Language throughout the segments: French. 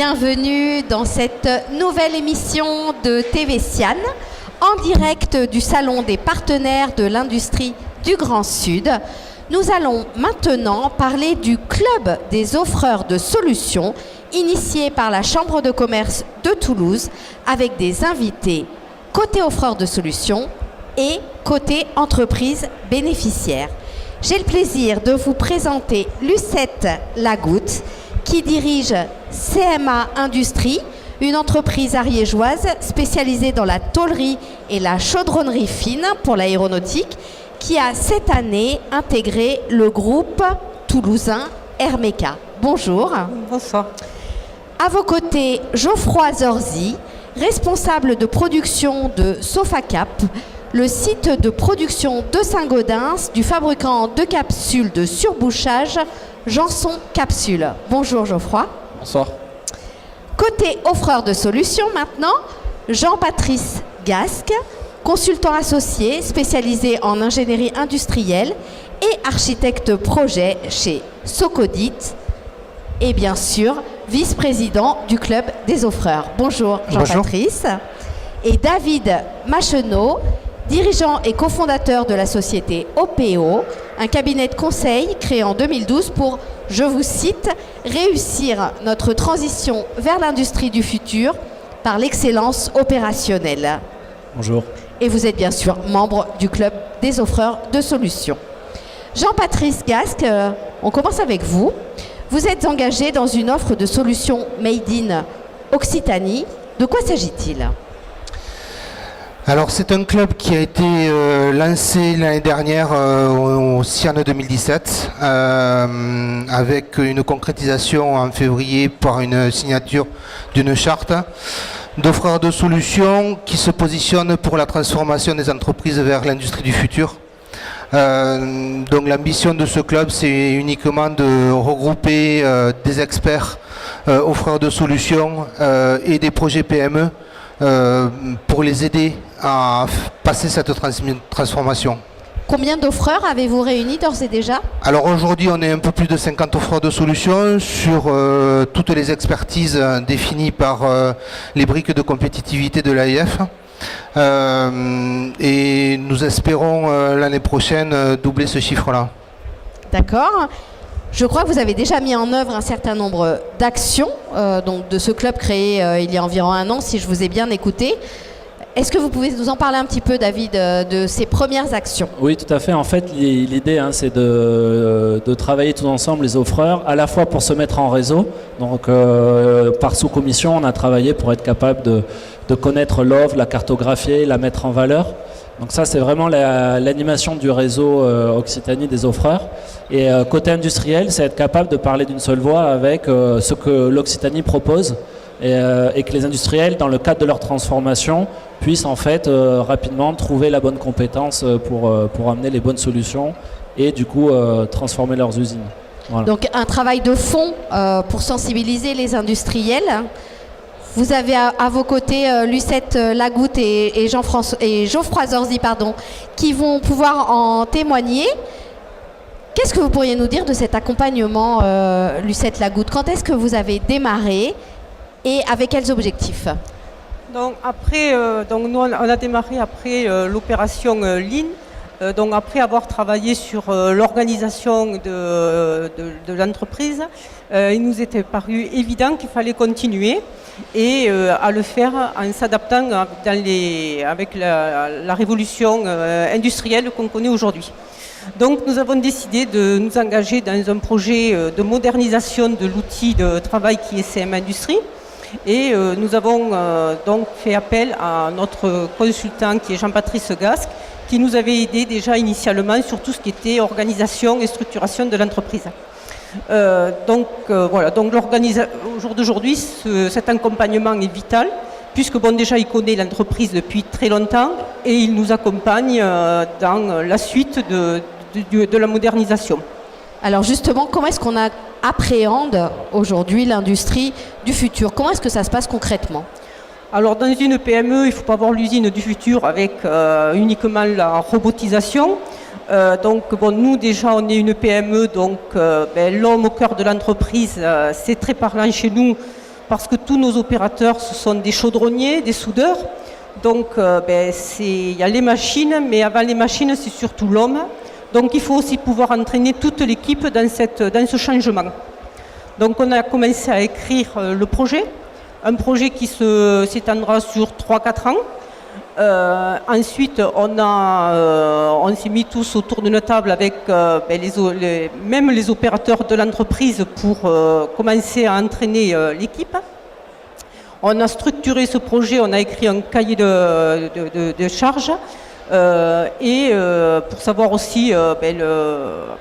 Bienvenue dans cette nouvelle émission de TV Sian, en direct du Salon des partenaires de l'industrie du Grand Sud. Nous allons maintenant parler du Club des offreurs de solutions, initié par la Chambre de commerce de Toulouse, avec des invités côté offreurs de solutions et côté entreprise bénéficiaire. J'ai le plaisir de vous présenter Lucette Lagoutte, qui dirige CMA Industrie, une entreprise ariégeoise spécialisée dans la tôlerie et la chaudronnerie fine pour l'aéronautique, qui a cette année intégré le groupe toulousain Hermeka. Bonjour. Bonsoir. À vos côtés, Geoffroy Zorzi, responsable de production de Sofacap, le site de production de Saint-Gaudens du fabricant de capsules de surbouchage Janson Capsule. Bonjour Geoffroy. Bonsoir. Côté offreur de solutions maintenant, Jean-Patrice Gasque, consultant associé spécialisé en ingénierie industrielle et architecte projet chez Socodit et bien sûr vice-président du club des offreurs. Bonjour Jean-Patrice. Et David Macheneau, dirigeant et cofondateur de la société OPO, un cabinet de conseil créé en 2012 pour, je vous cite, réussir notre transition vers l'industrie du futur par l'excellence opérationnelle. Bonjour. Et vous êtes bien sûr membre du club des offreurs de solutions. Jean-Patrice Gasque, on commence avec vous. Vous êtes engagé dans une offre de solutions made in Occitanie. De quoi s'agit-il ? Alors c'est un club qui a été lancé l'année dernière au CIAN 2017 avec une concrétisation en février par une signature d'une charte d'offreurs de solutions qui se positionnent pour la transformation des entreprises vers l'industrie du futur. Donc l'ambition de ce club, c'est uniquement de regrouper des experts offreurs de solutions et des projets PME pour les aider à passer cette transformation. Combien d'offreurs avez-vous réunis d'ores et déjà ? Alors aujourd'hui, on est un peu plus de 50 offreurs de solutions sur toutes les expertises définies par les briques de compétitivité de l'AIF. Et nous espérons l'année prochaine doubler ce chiffre-là. D'accord. Je crois que vous avez déjà mis en œuvre un certain nombre d'actions donc de ce club créé il y a environ 1 an, si je vous ai bien écouté. Est-ce que vous pouvez nous en parler un petit peu, David, de ces premières actions ? Oui, tout à fait. En fait, l'idée, c'est de travailler tous ensemble, les offreurs, à la fois pour se mettre en réseau. Donc, par sous-commission, on a travaillé pour être capable de connaître l'offre, la cartographier, la mettre en valeur. Donc ça, c'est vraiment l'animation du réseau Occitanie des offreurs. Et côté industriel, c'est être capable de parler d'une seule voix avec ce que l'Occitanie propose et que les industriels, dans le cadre de leur transformation, puissent en fait rapidement trouver la bonne compétence pour amener les bonnes solutions et du coup transformer leurs usines. Voilà. Donc un travail de fond pour sensibiliser les industriels. Vous avez à vos côtés Lucette Lagoutte et Geoffroy Zorzi, qui vont pouvoir en témoigner. Qu'est-ce que vous pourriez nous dire de cet accompagnement, Lucette Lagoutte ? Quand est-ce que vous avez démarré et avec quels objectifs ? Donc après, nous on a démarré après l'opération Lean. Donc après avoir travaillé sur l'organisation de l'entreprise, il nous était paru évident qu'il fallait continuer et à le faire en s'adaptant avec la révolution industrielle qu'on connaît aujourd'hui. Donc nous avons décidé de nous engager dans un projet de modernisation de l'outil de travail qui est CMA Industrie. Et nous avons donc fait appel à notre consultant qui est Jean-Patrice Gasque, qui nous avait aidé déjà initialement sur tout ce qui était organisation et structuration de l'entreprise. Donc au jour d'aujourd'hui, cet accompagnement est vital, puisque déjà il connaît l'entreprise depuis très longtemps et il nous accompagne dans la suite de la modernisation. Alors justement, comment est-ce qu'on appréhende aujourd'hui l'industrie du futur ? Comment est-ce que ça se passe concrètement ? Alors dans une PME, il ne faut pas voir l'usine du futur avec uniquement la robotisation. Nous déjà on est une PME, donc l'homme au cœur de l'entreprise, c'est très parlant chez nous parce que tous nos opérateurs, ce sont des chaudronniers, des soudeurs. Donc, il y a les machines, mais avant les machines, c'est surtout l'homme. Donc, il faut aussi pouvoir entraîner toute l'équipe dans ce changement. Donc, on a commencé à écrire le projet, un projet qui s'étendra sur 3-4 ans. Ensuite, on s'est mis tous autour d'une table avec même les opérateurs de l'entreprise pour commencer à entraîner l'équipe. On a structuré ce projet, on a écrit un cahier de charges pour savoir aussi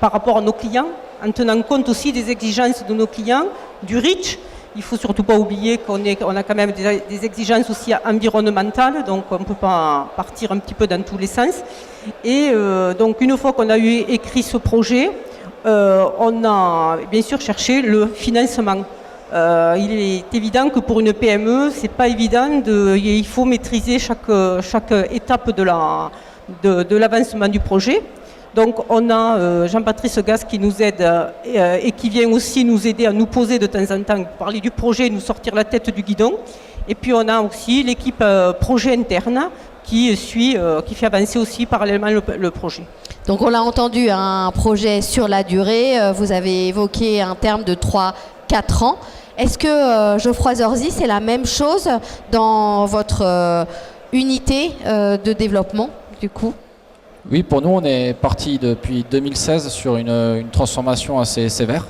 par rapport à nos clients, en tenant compte aussi des exigences de nos clients, du REACH. Il ne faut surtout pas oublier qu'on a quand même des exigences aussi environnementales, donc on ne peut pas partir un petit peu dans tous les sens. Et donc une fois qu'on a écrit ce projet, on a bien sûr cherché le financement. Il est évident que pour une PME, c'est pas évident. Il faut maîtriser chaque étape de l'avancement du projet. Donc on a Jean-Patrice Gas qui nous aide et qui vient aussi nous aider à nous poser de temps en temps, parler du projet, nous sortir la tête du guidon. Et puis on a aussi l'équipe projet interne qui fait avancer aussi parallèlement le projet. Donc on l'a entendu, un projet sur la durée. Vous avez évoqué un terme de 3-4 ans. Est-ce que Geoffroy Zorzi, c'est la même chose dans votre unité de développement du coup ? Oui, pour nous, on est parti depuis 2016 sur une transformation assez sévère.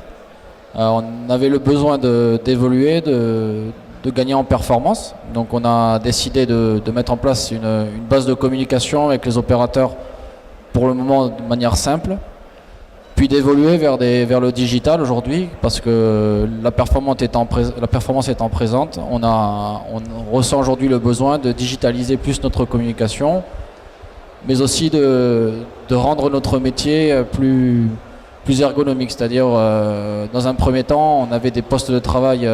On avait le besoin d'évoluer, de gagner en performance. Donc on a décidé de mettre en place une base de communication avec les opérateurs, pour le moment de manière simple, puis d'évoluer vers le digital aujourd'hui, parce que la performance étant présente, on ressent aujourd'hui le besoin de digitaliser plus notre communication, mais aussi de rendre notre métier plus ergonomique. C'est-à-dire, dans un premier temps, on avait des postes de travail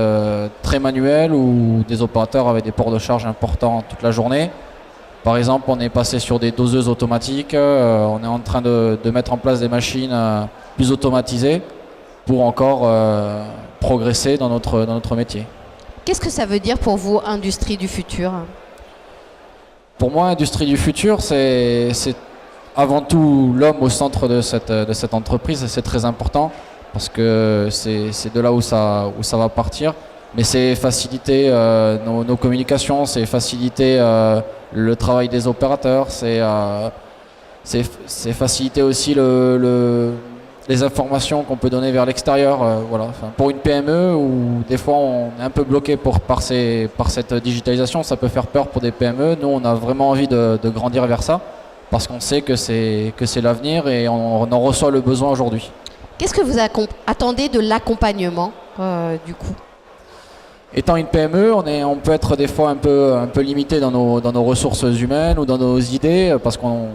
très manuels où des opérateurs avaient des ports de charge importants toute la journée. Par exemple, on est passé sur des doseuses automatiques, on est en train de mettre en place des machines plus automatisées pour encore progresser dans notre métier. Qu'est-ce que ça veut dire pour vous, industrie du futur ? Pour moi, industrie du futur, c'est avant tout l'homme au centre de cette entreprise. C'est très important parce que c'est de là où ça va partir. Mais c'est faciliter nos communications, c'est faciliter le travail des opérateurs, c'est faciliter aussi les informations qu'on peut donner vers l'extérieur. Voilà. Enfin, pour une PME où des fois on est un peu bloqué par cette digitalisation, ça peut faire peur pour des PME. Nous, on a vraiment envie de grandir vers ça parce qu'on sait que c'est l'avenir et on en reçoit le besoin aujourd'hui. Qu'est-ce que vous attendez de l'accompagnement du coup ? Étant une PME, on peut être des fois un peu limité dans nos ressources humaines ou dans nos idées parce qu'on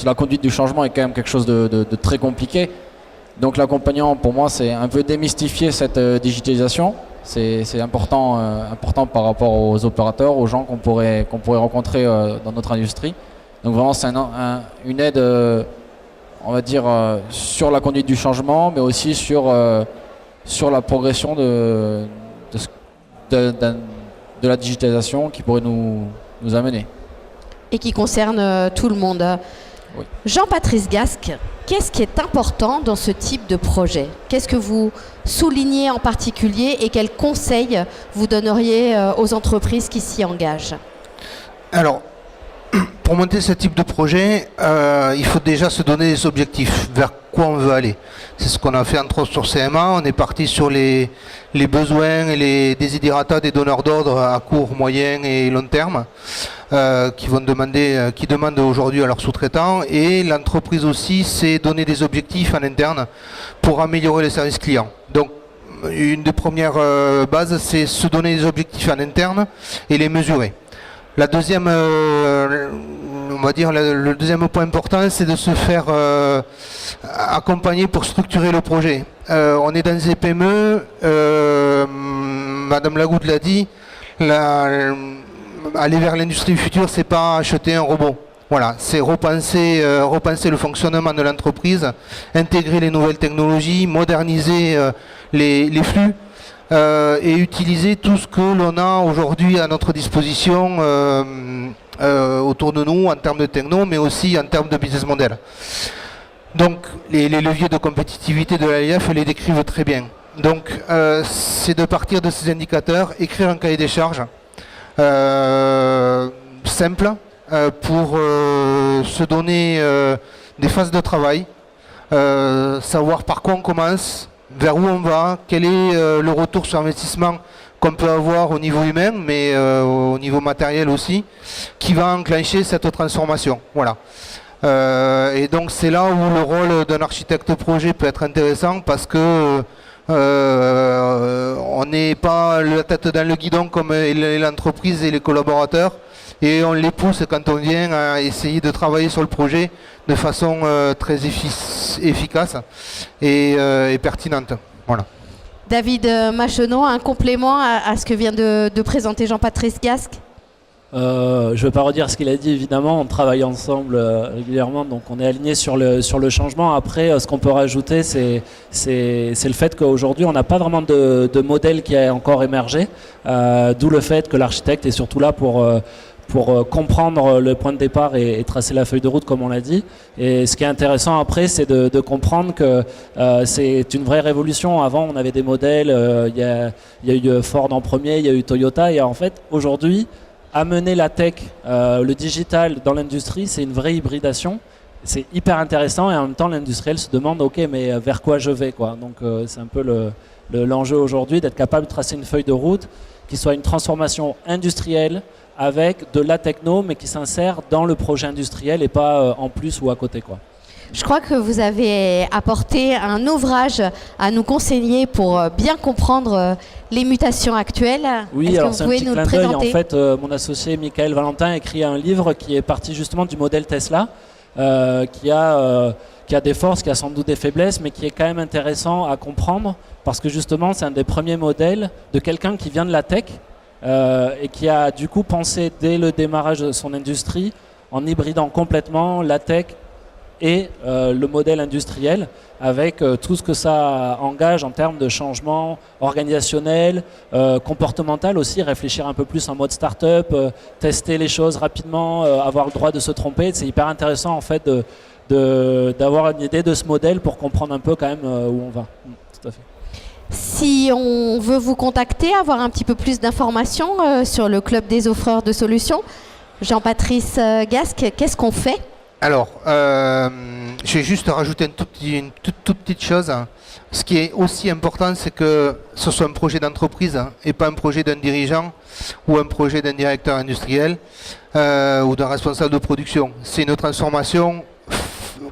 la conduite du changement est quand même quelque chose de très compliqué. Donc l'accompagnement, pour moi, c'est un peu démystifier cette digitalisation. C'est important par rapport aux opérateurs, aux gens qu'on pourrait rencontrer dans notre industrie. Donc vraiment, c'est une aide, on va dire, sur la conduite du changement, mais aussi sur la progression de la digitalisation qui pourrait nous amener. Et qui concerne tout le monde. Oui. Jean-Patrice Gasque, qu'est-ce qui est important dans ce type de projet ? Qu'est-ce que vous soulignez en particulier et quels conseils vous donneriez aux entreprises qui s'y engagent ? Alors, pour monter ce type de projet, il faut déjà se donner des objectifs, vers quoi on veut aller. C'est ce qu'on a fait entre autres sur CMA, on est parti sur les besoins et les desiderata des donneurs d'ordre à court, moyen et long terme, qui demandent aujourd'hui à leurs sous-traitants, et l'entreprise aussi s'est donné des objectifs en interne pour améliorer le service client. Donc, une des premières bases, c'est se donner des objectifs en interne et les mesurer. La deuxième, on va dire, le deuxième point important, c'est de se faire accompagner pour structurer le projet. On est dans des PME, Madame Lagoutte l'a dit, aller vers l'industrie du futur, c'est pas acheter un robot. Voilà, c'est repenser le fonctionnement de l'entreprise, intégrer les nouvelles technologies, moderniser les flux. et utiliser tout ce que l'on a aujourd'hui à notre disposition autour de nous en termes de techno, mais aussi en termes de business model. Donc les leviers de compétitivité de l'AIF les décrivent très bien. Donc c'est de partir de ces indicateurs, écrire un cahier des charges simple pour se donner des phases de travail, savoir par quoi on commence, vers où on va, quel est le retour sur investissement qu'on peut avoir au niveau humain, mais au niveau matériel aussi, qui va enclencher cette transformation. Voilà. Et donc c'est là où le rôle d'un architecte projet peut être intéressant, parce que on n'est pas la tête dans le guidon comme l'entreprise et les collaborateurs, et on les pousse quand on vient à essayer de travailler sur le projet de façon très efficace et pertinente. Voilà. David Macheneau, un complément à ce que vient de présenter Jean-Patrice Gasque? Je ne vais pas redire ce qu'il a dit, évidemment, on travaille ensemble régulièrement, donc on est aligné sur le changement. Après, ce qu'on peut rajouter, c'est le fait qu'aujourd'hui, on n'a pas vraiment de modèle qui a encore émergé, d'où le fait que l'architecte est surtout là pour comprendre le point de départ et tracer la feuille de route, comme on l'a dit. Et ce qui est intéressant après, c'est de comprendre que c'est une vraie révolution. Avant, on avait des modèles, il y a eu Ford en premier, il y a eu Toyota, et en fait, aujourd'hui, amener la tech, le digital dans l'industrie, c'est une vraie hybridation. C'est hyper intéressant, et en même temps, l'industriel se demande, ok, mais vers quoi je vais, quoi. Donc c'est un peu l'enjeu aujourd'hui, d'être capable de tracer une feuille de route qui soit une transformation industrielle avec de la techno, mais qui s'insère dans le projet industriel et pas en plus ou à côté, quoi. Je crois que vous avez apporté un ouvrage à nous conseiller pour bien comprendre les mutations actuelles. Oui, alors c'est un petit clin d'œil. En fait, mon associé Michael Valentin a écrit un livre qui est parti justement du modèle Tesla, qui a des forces, qui a sans doute des faiblesses, mais qui est quand même intéressant à comprendre, parce que justement, c'est un des premiers modèles de quelqu'un qui vient de la tech, et qui a du coup pensé dès le démarrage de son industrie en hybridant complètement la tech et le modèle industriel, avec tout ce que ça engage en termes de changement organisationnel, comportemental aussi, réfléchir un peu plus en mode start-up, tester les choses rapidement, avoir le droit de se tromper. C'est hyper intéressant en fait d'avoir une idée de ce modèle pour comprendre un peu quand même où on va. Tout à fait. Si on veut vous contacter, avoir un petit peu plus d'informations sur le Club des offreurs de solutions, Jean-Patrice Gasque, qu'est-ce qu'on fait? Alors, je vais juste rajouter une toute petite chose. Ce qui est aussi important, c'est que ce soit un projet d'entreprise et pas un projet d'un dirigeant ou un projet d'un directeur industriel ou d'un responsable de production. C'est une transformation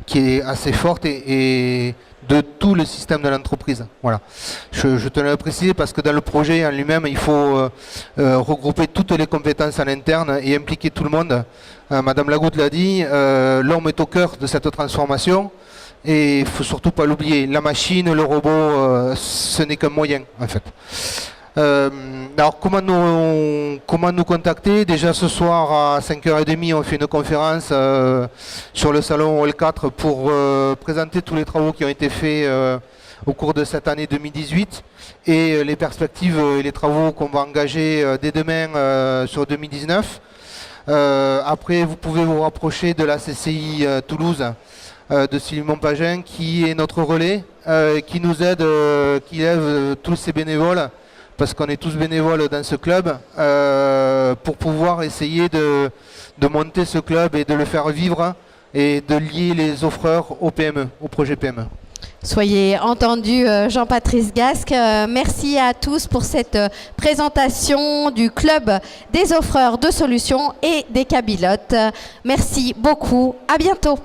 qui est assez forte et de tout le système de l'entreprise. Voilà. Je tenais à le préciser parce que dans le projet en lui-même, il faut regrouper toutes les compétences en interne et impliquer tout le monde. Madame Lagoutte l'a dit, l'homme est au cœur de cette transformation et il ne faut surtout pas l'oublier. La machine, le robot, ce n'est qu'un moyen en fait. Alors comment nous contacter? Déjà ce soir à 5h30 on fait une conférence sur le salon Hall 4 pour présenter tous les travaux qui ont été faits au cours de cette année 2018 et les perspectives et les travaux qu'on va engager dès demain sur 2019. Après vous pouvez vous rapprocher de la CCI Toulouse de Sylvie Montpagin qui est notre relais, qui nous aide, qui lève tous ces bénévoles, parce qu'on est tous bénévoles dans ce club, pour pouvoir essayer de monter ce club et de le faire vivre et de lier les offreurs au PME, au projet PME. Soyez entendu, Jean-Patrice Gasque. Merci à tous pour cette présentation du Club des offreurs de solutions et des cabilotes. Merci beaucoup. À bientôt.